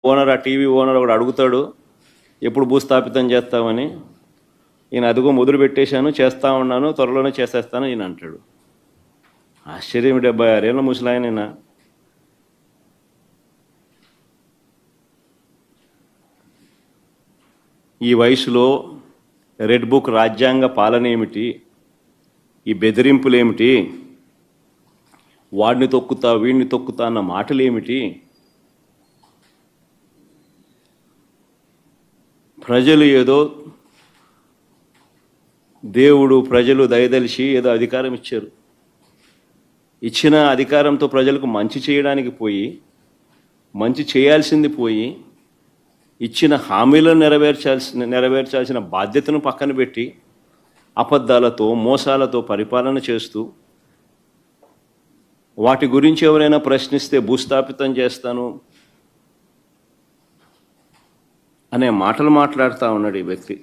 Owner, ఆ TV owner ఒకడు అడుగుతాడు, ఎప్పుడు భూస్థాపితం చేస్తామని. ఈయన అదిగో మొదలు పెట్టేశాను, చేస్తూ ఉన్నాను, త్వరలోనే చేసేస్తాను ఈయన అంటాడు. ఆశ్చర్యం, 76 ఏళ్ళ ముసలాయనైనా. ఈ వయసులో రెడ్ బుక్ రాజ్యాంగ పాలన ఏమిటి, ఈ బెదిరింపులు ఏమిటి, వాడిని తొక్కుతా వీడిని తొక్కుతా అన్న మాటలు ఏమిటి? ప్రజలు ఏదో దేవుడు ప్రజలు దయదలిచి ఏదో అధికారం ఇచ్చారు. ఇచ్చిన అధికారంతో ప్రజలకు మంచి చేయడానికి పోయి, మంచి చేయాల్సింది పోయి, ఇచ్చిన హామీలను నెరవేర్చాల్సిన బాధ్యతను పక్కన పెట్టి అబద్ధాలతో మోసాలతో పరిపాలన చేస్తూ, వాటి గురించి ఎవరైనా ప్రశ్నిస్తే భూస్థాపితం చేస్తాను అనే మాటలు మాట్లాడుతూ ఉన్నాడు ఈ వ్యక్తి.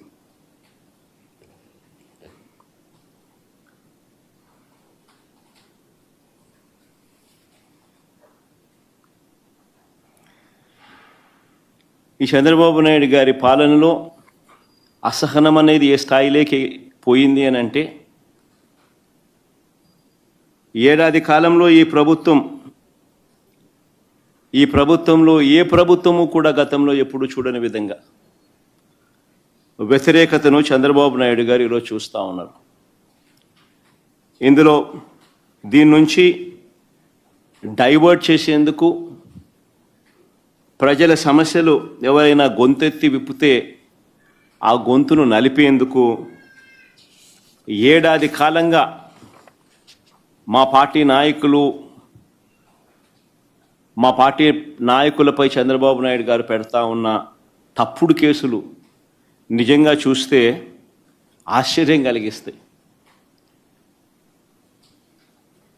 ఈ చంద్రబాబు నాయుడు గారి పాలనలో అసహనం అనేది ఏ స్థాయిలోకి పోయింది అని అంటే, ఏడాది కాలంలో ఈ ప్రభుత్వంలో ఏ ప్రభుత్వము కూడా గతంలో ఎప్పుడు చూడని విధంగా వ్యతిరేకతను చంద్రబాబు నాయుడు గారు ఈరోజు చూస్తూ ఉన్నారు. ఇందులో దీని నుంచి డైవర్ట్ చేసేందుకు, ప్రజల సమస్యలు ఎవరైనా గొంతెత్తి విప్పితే ఆ గొంతును నలిపేందుకు ఏడాది కాలంగా మా పార్టీ నాయకులపై చంద్రబాబు నాయుడు గారు పెడతా ఉన్న తప్పుడు కేసులు నిజంగా చూస్తే ఆశ్చర్యం కలిగిస్తాయి.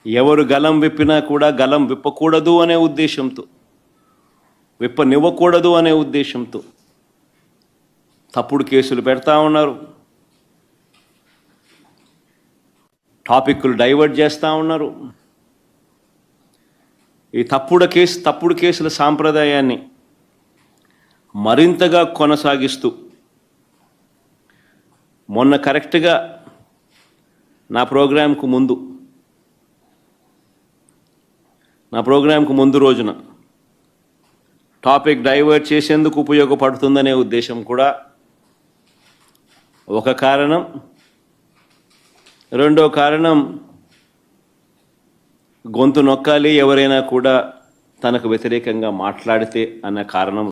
ఎవరు గలం విప్పినా కూడా గలం విప్పకూడదు అనే ఉద్దేశంతో, విప్పనివ్వకూడదు అనే ఉద్దేశంతో తప్పుడు కేసులు పెడతా ఉన్నారు, టాపిక్లు డైవర్ట్ చేస్తూ ఉన్నారు. ఈ తప్పుడు కేసుల సాంప్రదాయాన్ని మరింతగా కొనసాగిస్తూ, మొన్న కరెక్ట్గా నా ప్రోగ్రాంకు ముందు రోజున టాపిక్ డైవర్ట్ చేసేందుకు ఉపయోగపడుతుందనే ఉద్దేశం కూడా ఒక కారణం. రెండో కారణం, గొంతు నొక్కాలి ఎవరైనా కూడా తనకు వ్యతిరేకంగా మాట్లాడితే అన్న కారణం